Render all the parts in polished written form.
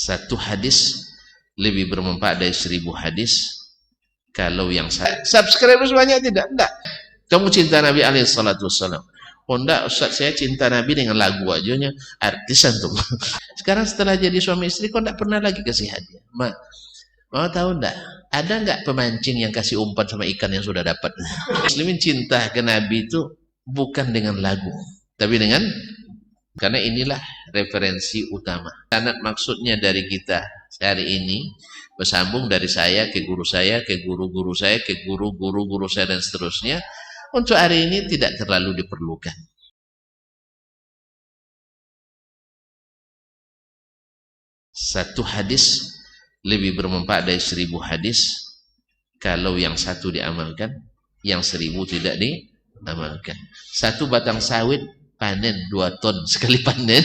Satu hadis lebih bermanfaat dari 1000 hadis. Kalau yang subscribers banyak tidak? Enggak. Kamu cinta Nabi SAW. Oh enggak Ustaz, saya cinta Nabi dengan lagu aja, artisan tuh. Sekarang setelah jadi suami istri kok enggak pernah lagi kasih hadiah. Mau tahu enggak? Ada enggak pemancing yang kasih umpan sama ikan yang sudah dapat? Muslimin cinta ke Nabi itu bukan dengan lagu, tapi dengan, karena inilah referensi utama. Sanad maksudnya dari kita hari ini bersambung dari saya ke guru saya, ke guru-guru saya, ke guru-guru saya dan seterusnya. Untuk hari ini tidak terlalu diperlukan. Satu hadis lebih bermanfaat dari 1000 hadis. Kalau yang satu diamalkan, yang 1000 tidak diamalkan. Satu batang sawit panen 2 ton sekali panen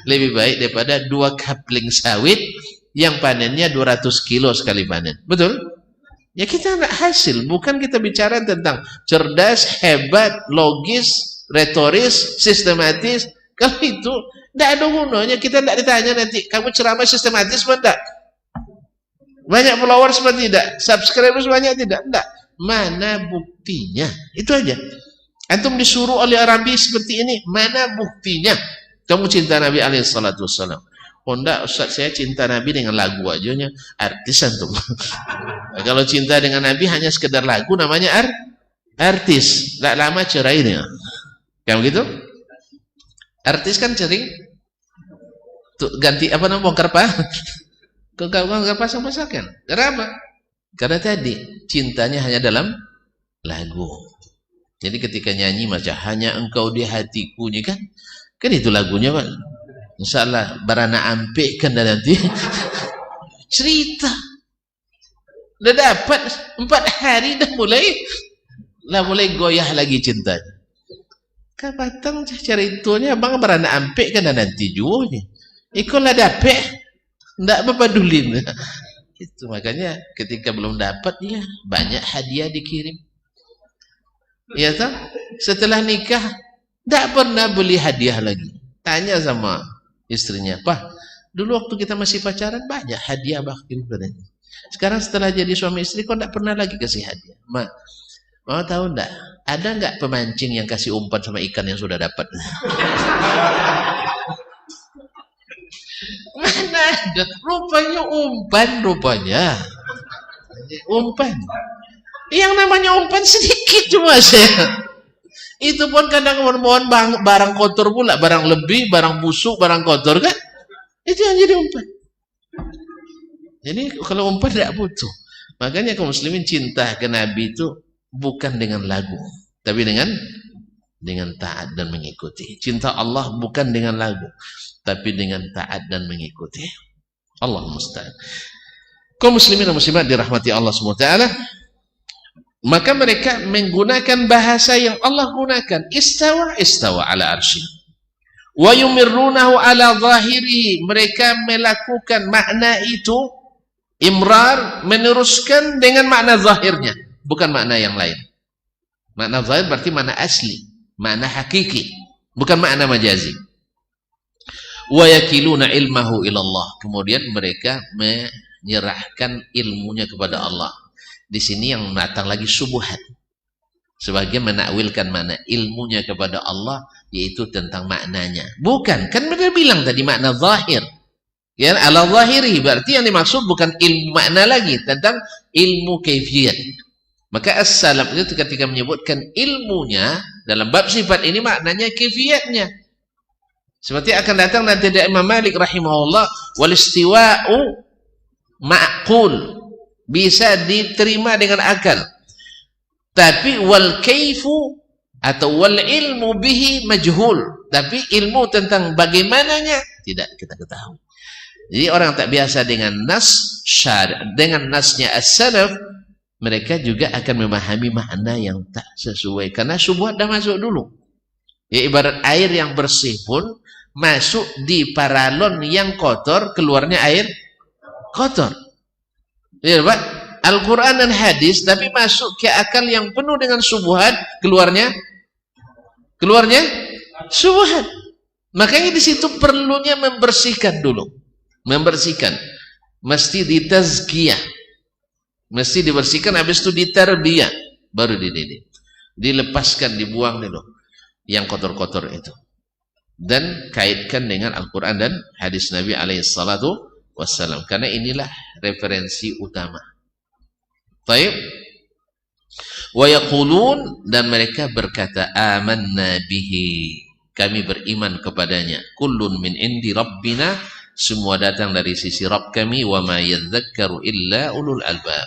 lebih baik daripada 2 kapling sawit yang panennya 200 kilo sekali panen. Betul? Ya kita enggak hasil, bukan kita bicara tentang cerdas, hebat, logis, retoris, sistematis. Kalau itu enggak ada gunanya, kita enggak ditanya nanti kamu ceramah sistematis apa enggak? Banyak followers apa tidak? Subscribers banyak tidak? Enggak. Mana buktinya? Itu aja. Antum disuruh oleh Arabi seperti ini, mana buktinya? Kamu cinta Nabi SAW. Oh enggak Ustaz, saya cinta Nabi dengan lagu aja, artisan tuh. Kalau cinta dengan Nabi hanya sekedar lagu namanya artis. Enggak lama cerainya. Kayak begitu? Artis kan sering tuh ganti apa namanya, bongkar pasang-pasangkan. Kenapa? Karena tadi cintanya hanya dalam lagu. Jadi ketika nyanyi macam hanya engkau di hatiku nih kan itu lagunya Pak. Insyaallah barana ampe kan nanti cerita. Udah dapat 4 hari dah mulai goyah lagi cintanya. Kapatang ceritunya bang barana ampe kan nanti juga. Ikolah dapat ndak berpadulin. Itu makanya ketika belum dapat ya banyak hadiah dikirim. Ya toh? Setelah nikah ndak pernah beli hadiah lagi. Tanya sama istrinya, "Pak, dulu waktu kita masih pacaran banyak hadiah kirim padanya. Sekarang setelah jadi suami istri kok ndak pernah lagi kasih hadiah." Mau tahu ndak? Ada nggak pemancing yang kasih umpan sama ikan yang sudah dapat? Mana ada? Rupanya umpan umpan. Yang namanya umpan sedikit cuma saya. Itu pun kadang mohon barang kotor pula, barang lebih, barang busuk, barang kotor kan? Itu yang jadi umpan. Jadi kalau umpan tidak butuh. Makanya kaum muslimin cinta ke Nabi itu bukan dengan lagu, tapi dengan taat dan mengikuti. Cinta Allah bukan dengan lagu, tapi dengan taat dan mengikuti. Allah musta'an. Kaum muslimin dan muslimat dirahmati Allah SWT, maka mereka menggunakan bahasa yang Allah gunakan. Istawa ala arsy. Wa yumirrunahu ala zahiri. Mereka melakukan makna itu, imrar, meneruskan dengan makna zahirnya, bukan makna yang lain. Makna zahir berarti makna asli, makna hakiki, bukan makna majazi. Wa yakiluna ilmahu ilallah. Kemudian mereka menyerahkan ilmunya kepada Allah. Di sini yang datang lagi subuhat. Sebagian menakwilkan mana ilmunya kepada Allah, yaitu tentang maknanya. Bukan, kan mereka bilang tadi makna zahir. Ya, ala zahiri, berarti yang dimaksud bukan ilmu makna lagi, tentang ilmu kaifiyat. Maka as-salaf itu ketika menyebutkan ilmunya dalam bab sifat ini maknanya kaifiyatnya. Seperti akan datang nanti dari Imam Malik rahimahullah, wal istiwa'u ma'qul, bisa diterima dengan akal, tapi wal kaifu atau wal ilmu bihi majhul, tapi ilmu tentang bagaimananya tidak kita ketahui. Jadi orang tak biasa dengan nas syar', dengan nasnya as-salaf, mereka juga akan memahami makna yang tak sesuai karena syubhat dah masuk dulu. Ya, ibarat air yang bersih pun masuk di paralon yang kotor, keluarnya air kotor. Ya, Pak, Al-Quran dan hadis, tapi masuk ke akal yang penuh dengan syubhat, keluarnya syubhat. Makanya di situ perlunya membersihkan dulu. Membersihkan. Mesti ditazkiyah. Mesti dibersihkan, habis itu ditarbiyah. Baru dididik. Dilepaskan, dibuang dulu. Yang kotor-kotor itu. Dan kaitkan dengan Al-Quran dan hadis Nabi SAW. Karena inilah referensi utama. Baik. Wa yaqulun, dan mereka berkata, amanna bihi, kami beriman kepadanya. Kullun min indi rabbina, semua datang dari sisi Rabb kami. Wa ma yadzakkaru illa ulul albab,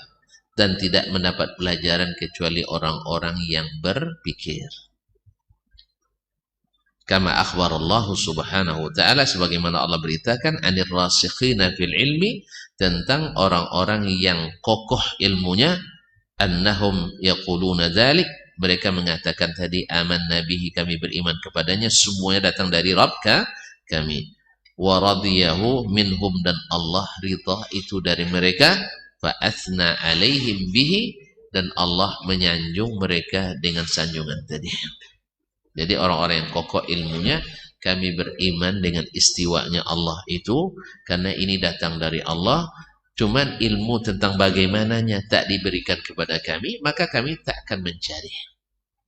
dan tidak mendapat pelajaran kecuali orang-orang yang berpikir. Kama akhbarallahu subhanahu wa ta'ala, sebagaimana Allah beritakan, anir rasikhina fil ilmi, tentang orang-orang yang kokoh ilmunya, annahum yaquluna dzalik, mereka mengatakan tadi, amanna bihi, kami beriman kepadanya, semuanya datang dari Rabb kami. Wa radiyahu minhum, dan Allah ridha itu dari mereka. Fa athna alaihim bihi, dan Allah menyanjung mereka dengan sanjungan tadi. Jadi orang-orang yang kokoh ilmunya, kami beriman dengan istiwanya Allah itu, karena ini datang dari Allah. Cuman ilmu tentang bagaimananya tak diberikan kepada kami, maka kami tak akan mencari.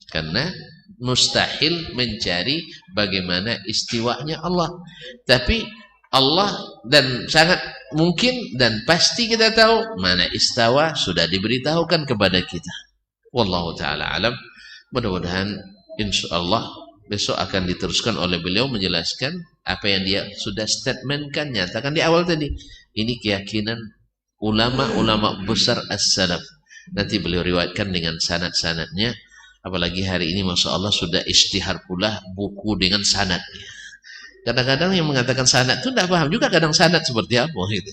Karena mustahil mencari bagaimana istiwanya Allah. Tapi Allah, dan sangat mungkin dan pasti kita tahu mana istawa, sudah diberitahukan kepada kita. Wallahu ta'ala alam. Mudah-mudahan insyaallah besok akan diteruskan oleh beliau menjelaskan apa yang dia sudah statementkan, nyatakan di awal tadi. Ini keyakinan ulama-ulama besar as-salaf. Nanti beliau riwayatkan dengan sanad-sanadnya. Apalagi hari ini Masya Allah sudah istihar pula buku dengan sanadnya. Kadang-kadang yang mengatakan sanad itu tidak paham juga kadang sanad seperti apa gitu.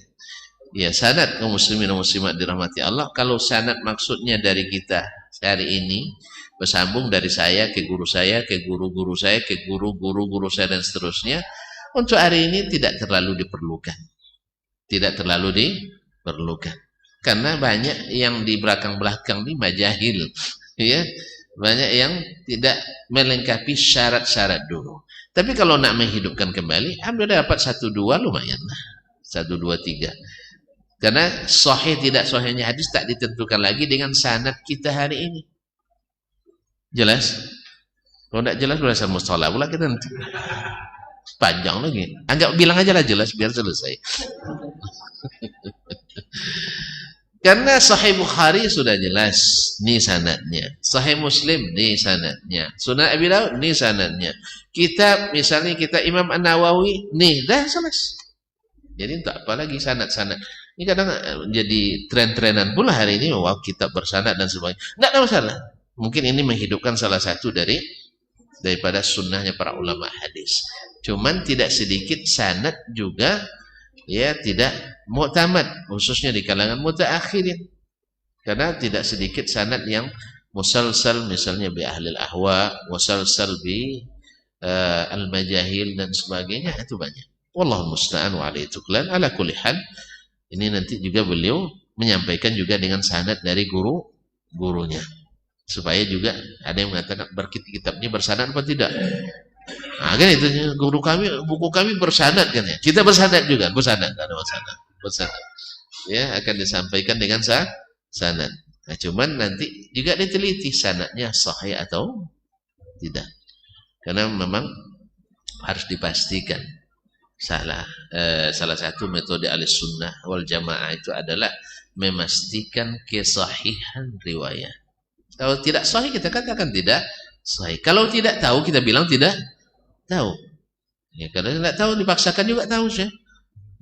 Ya, sanad kaum muslimin dan muslimat dirahmati Allah. Kalau sanad maksudnya dari kita hari ini, bersambung dari saya ke guru saya, ke guru-guru saya, ke guru-guru saya, dan seterusnya. Untuk hari ini tidak terlalu diperlukan. Tidak terlalu diperlukan. Karena banyak yang di belakang-belakang ini majahil. Ya, banyak yang tidak melengkapi syarat-syarat dulu. Tapi kalau nak menghidupkan kembali, alhamdulillah dapat 1, 2 lumayan lah. 1, 2, 3. Karena sahih tidak sahihnya hadis tak ditentukan lagi dengan sanad kita hari ini. Jelas? Kalau tidak jelas belasan mustalah pula kita nanti. Panjang lagi. Anggap bilang aja lah jelas biar selesai. Karena Sahih Bukhari sudah jelas, ni sanadnya. Sahih Muslim, ni sanadnya. Sunan Abi Daud, ni sanadnya. Kitab, misalnya kita Imam An-Nawawi, ni dah selesai. Jadi tak apa lagi sanad-sanad. Ini kadang jadi tren-trenan pula hari ini, wah kitab bersanad dan sebagainya. Tidak ada masalah. Mungkin ini menghidupkan salah satu daripada sunnahnya para ulama hadis. Cuman tidak sedikit sanad juga ya tidak mu'tamad, khususnya di kalangan mutaakhirin. Karena tidak sedikit sanad yang musalsal, misalnya bi ahli al-ahwa, musalsal bi al-majahil dan sebagainya, itu banyak. Wallahu musta'an wa alaihi tuklan. Ala kulli hal, ini nanti juga beliau menyampaikan juga dengan sanad dari gurunya. Supaya juga ada yang mengatakan kitabnya bersanad apa tidak. Nah, kan itu guru kami, buku kami bersanad kan ya. Kita bersanad juga, bersanad, ada masalah. Bersanad. Ya, akan disampaikan dengan sanad. Nah, cuman nanti juga diteliti sanadnya sahih atau tidak. Karena memang harus dipastikan. Salah satu metode Ahlussunnah wal Jamaah itu adalah memastikan kesahihan riwayat. Kalau tidak sahih kita katakan tidak sahih. Kalau tidak tahu kita bilang tidak tahu. Ya, kalau tidak tahu dipaksakan juga tahu sih.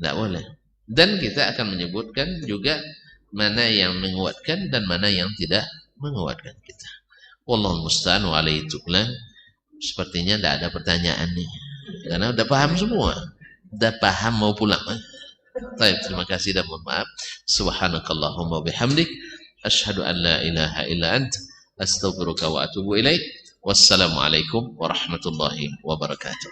Tidak boleh. Dan kita akan menyebutkan juga mana yang menguatkan dan mana yang tidak menguatkan kita. Wallahu musta'an wa alaihi tuklan. Sepertinya tidak ada pertanyaan nih. Karena sudah paham semua. Sudah paham mau pulang. Baik, terima kasih dan mohon maaf. Subhanakallahumma bihamdik. Asyhadu an la ilaha illa ant. Astaghfiruka wa atubu ilaik. Wassalamualaikum warahmatullahi wabarakatuh.